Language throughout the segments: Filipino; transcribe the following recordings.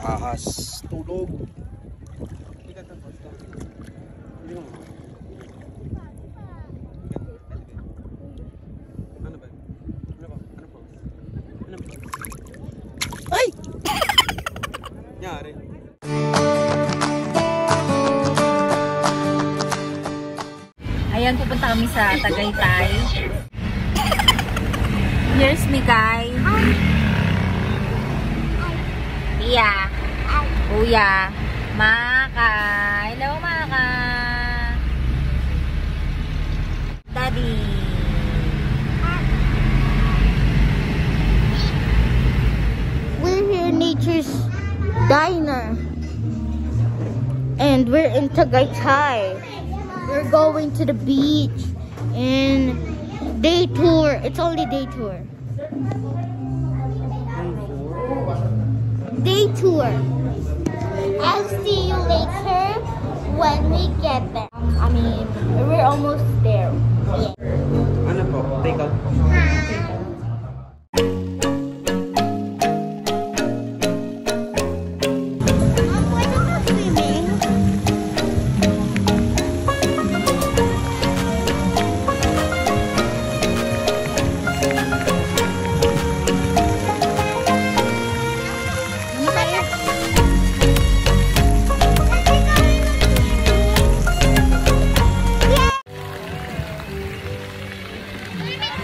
Ahas, tulog. Ay! Nyari. Ayan, pupunta kami sa Tagaytay. Here's Mikay. Iya. Kuya. Maka. Hello, Maka. Daddy. We're here in Nature's Diner. And we're in Tagaytay. We're going to the beach and day tour. It's only day tour. Day tour. I'll see you later when we get there. I mean, we're almost there. Yeah. Ano po? Take out.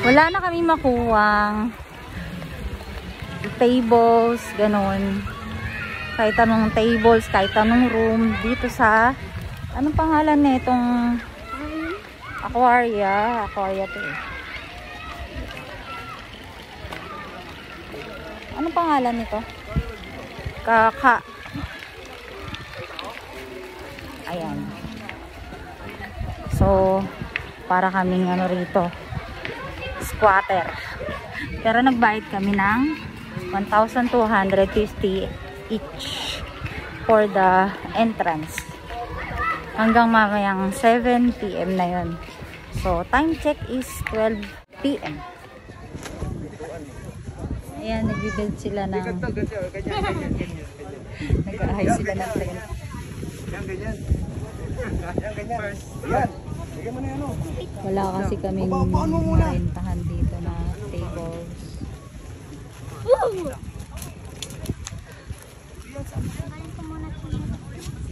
Wala na kami makuwang tables, ganun. Kahit anong tables, kahit anong room dito sa, anong pangalan na itong aquaria? Aquaria to eh. Anong pangalan nito? Kaka. Ayan. So, para kaming ano rito, squatter. Pero nagbayad kami ng 1,250 each for the entrance. Hanggang mamayang 7 PM na yun. So, time check is 12 PM. Ayan, nag-build sila ng nag-ahay sila ng tent. Yan, ganyan. Yan, ganyan. Yan. Bigyan mo na yan, Wala kasi kaming marentahan dito na tables.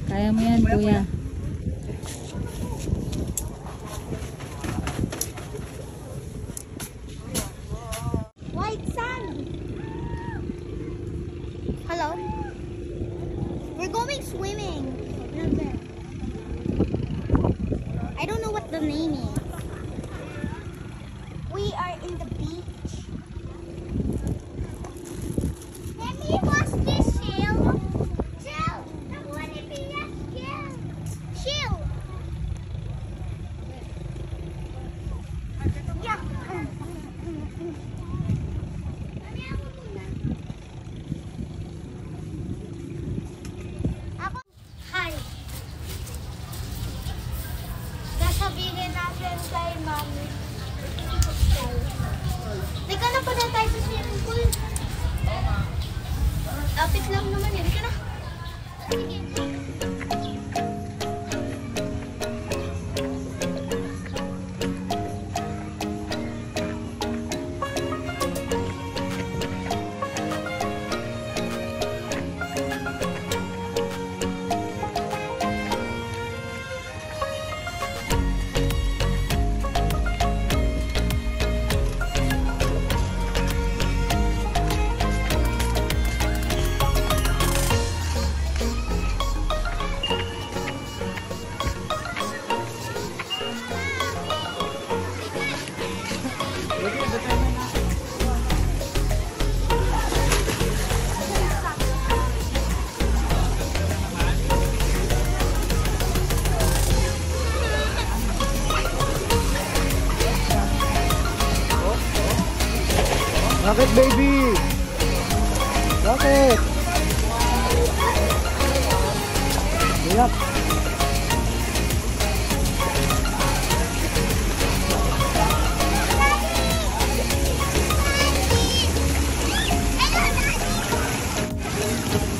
Kaya mo yan, kuya. White sand. Hello. We're going swimming. I don't know what the name is. We are in the beach. Let me wash this shield. Chill. Wanna be a chill. Chill. Yeah. Hi. Sabihin natin kay Mami. Teka na pa na tayo sa swimming pool. Lapit lang naman eh. Teka na. Sige. Bakit, baby? Bakit? Iyak.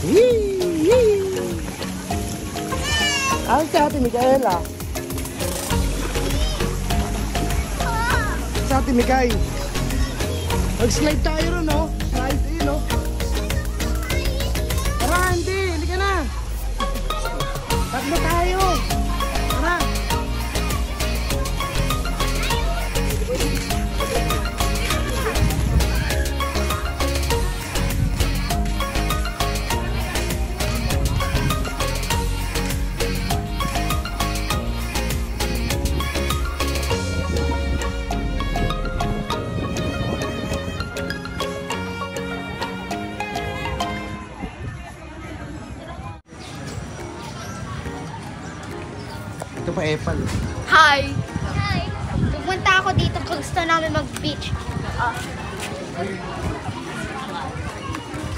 Whee! Ah, si Ate Micaela. Si Ate Mikay. Mag-slide tayo ron, no? Slide, ayun, no? Tara, hindi. Hindi ka na. Tatlo tayo. Tara. Ito pa Epal. Hi! Hi! Pupunta ako dito kung gusto namin mag-beach.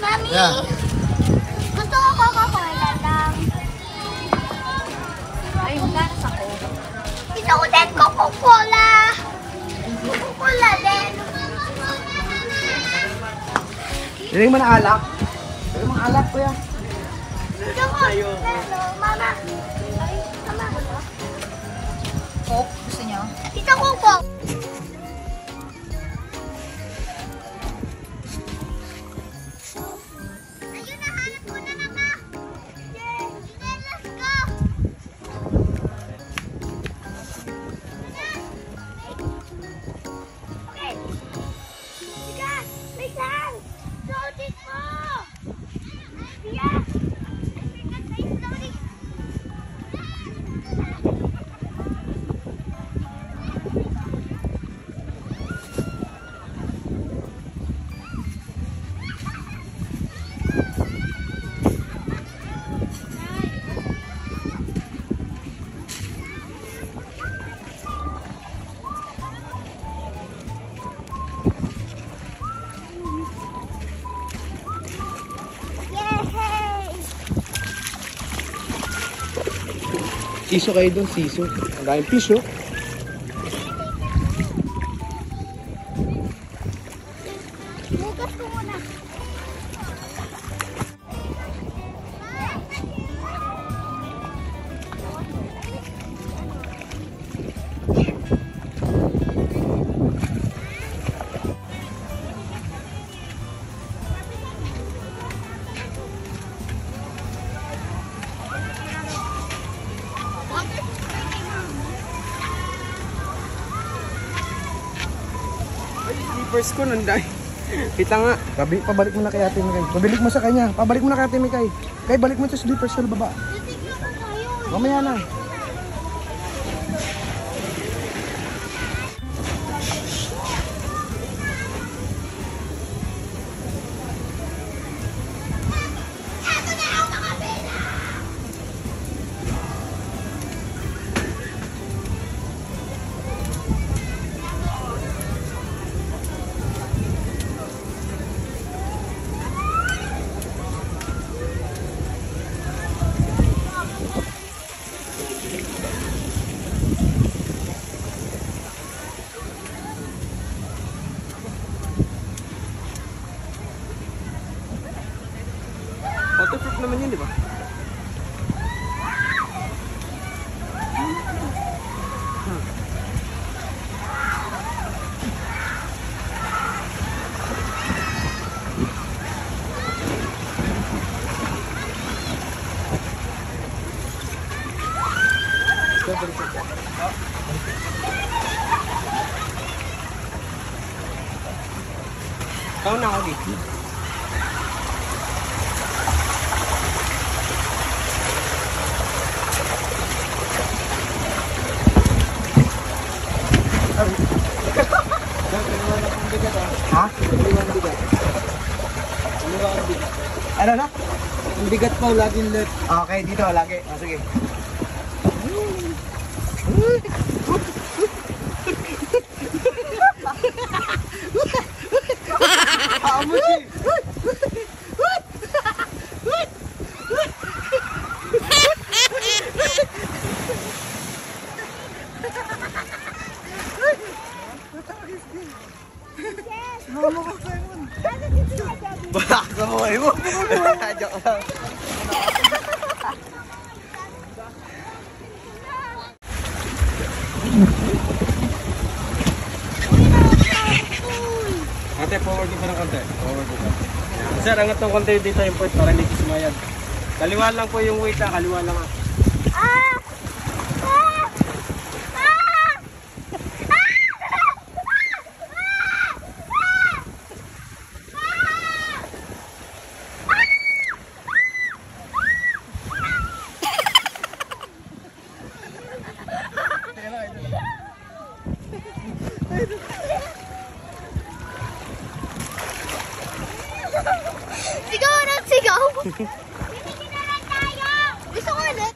Mami! Yeah. Gusto ko Coca-Cola lang. Ay, magkanas ako. Gusto ko din Coca-Cola! Coca-Cola din! Hindi mo na alak. Hindi mo alak, kuya. Gusto ko! Hello, mama! Ay, mama! Coke, gusto nyo? Gusto ko Coke! Ayun, nahanap ko na naka! Yay! Sige, let's go! Okay! Sige! Wait lang! Loading mo! Yeah! Loading! Yay! Siso kayo doon, siso. Ang daming fish, oh. Bukas ko muna. First ko nanday. Kita nga. Pabalik mo na kay Ate Mikay. Pabalik mo sa kanya. Pabalik mo na kay Ate Mikay. Kay balik mo ito sa slippers sa baba. Mamaya na. Waterproof naman yun, di ba? Kau na ako dito. Ha? Ano na? Ang bigat pa, laging let. Okay, dito, lagi. O, sige. Amos eh. Balak sa buhay mo. Joke lang. Ate, forward ko pa ng konti. Forward ko pa. Sir, angat ng konti dito yung point para hindi sumayad. Kaliwa lang po yung weight ha. Kaliwa lang ha. Sigaw ng sigaw! Titigil na lang tayo! Gusto ko ulit!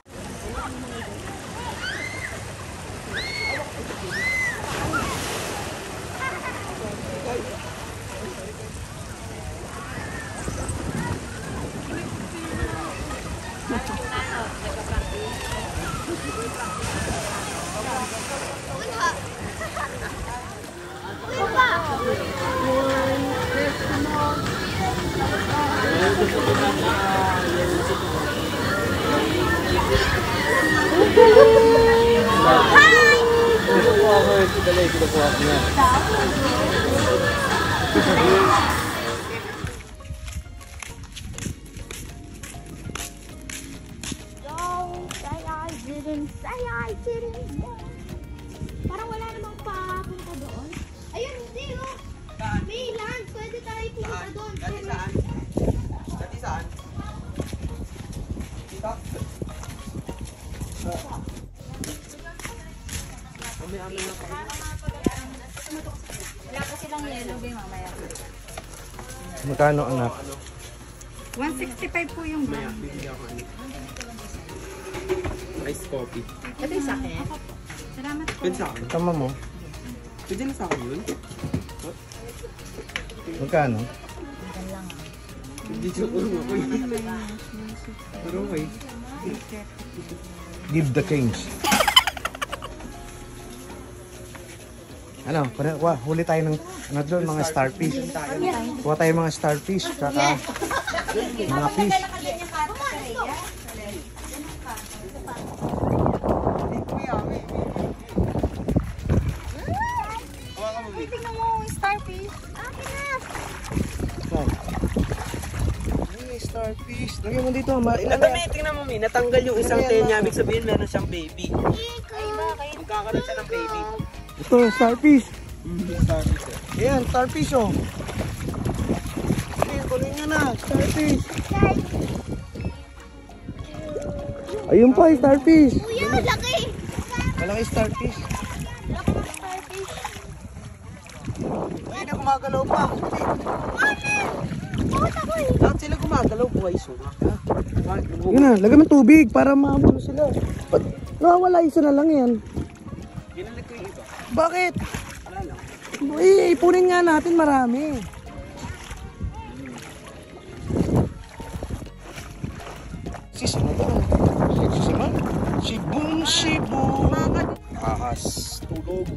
Don't say I didn't say I didn't. Parang wala namang papunta doon. Ayun, hindi oh. May land. Pwede tayo pumunta doon. Dati saan? Dati saan? Dito? Amin na pa. Wala pa silang yellow bay mamaya. Magkano anak? 165 po yung Maya, bibigyan ako anak. Iced coffee. Ito yung sa akin. Salamat po. Pwede sa akin? Tama mo. Pwede na sa akin yun? Magkano? Hindi joke lang ako yun. Pero okay. Give the kings. Ano, huli tayo ng ano doon, mga starfish. Kuha tayo mga starfish, kaka mga fish. Tingnan mo yung starfish. Akin na! Ay, starfish. Lagyan mo dito. Ito may, tingnan mo may, natanggal yung isang tail niya. Ibig sabihin meron siyang baby. Magkakaroon siya ng baby. Ito, starfish. Starfish. Ayan, starfish oh. Sige, kunin nyo na. Starfish. Ayun pa, starfish. Kuya, laki! Malaki starfish. Laki ng starfish. Hindi na gumagalaw pa. Bakit ako eh? Bakit sila gumagalaw buhay suma? Yun na, lagyan ng tubig para maamuno sila. Nawawala isa na lang yan. Ginalag ko yung iba. Bakit? Wala lang. Ipunin nga natin marami. Sis, ano ba? Sis naman. Sibong sibo. Ahas. Tulog.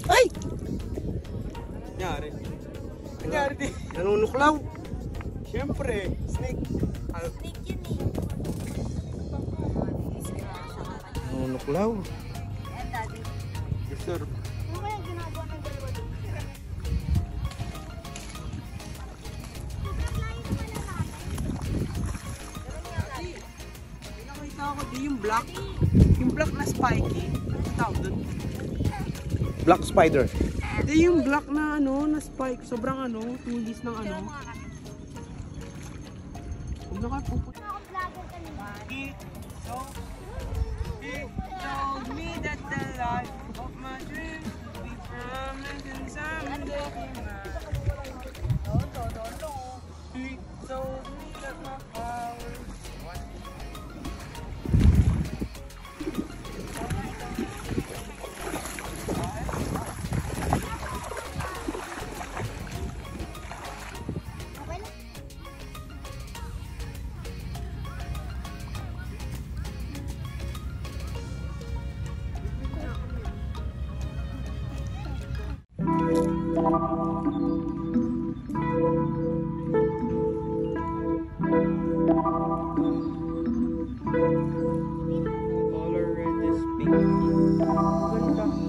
Ay! Nangyari. Nangyari di. Nanunuklaw. Siyempre, snake. Snake yun eh. Nanunuklaw. Disturb. Ano ba yung ginagawa ng dalawa doon? Nakita ko di yung black. Yung black na spiky. Ano tawag doon? Black spider. Di yung black na ano, na spike. Sobrang ano, tulis ng ano. Huwag na kayo pupunta. He told me that the life of my dreams will be promised and someday be mine. He told me that my powers pink. Ganda.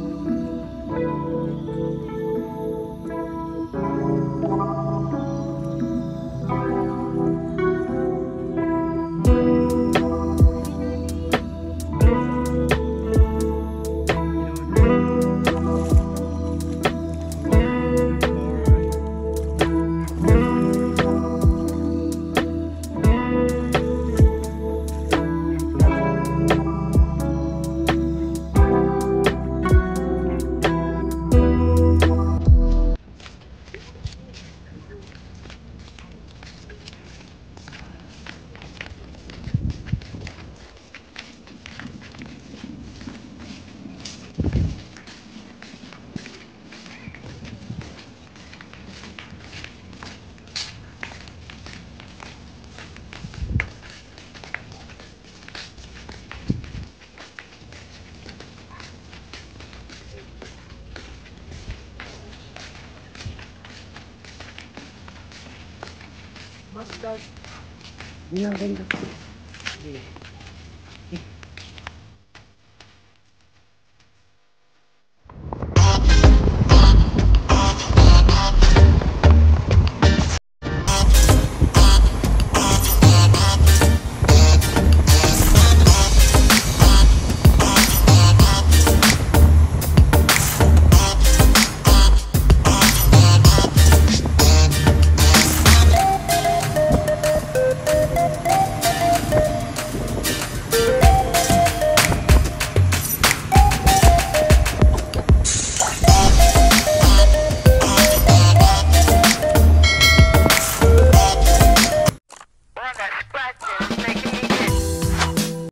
Mustard. Yan, ganda. Okay.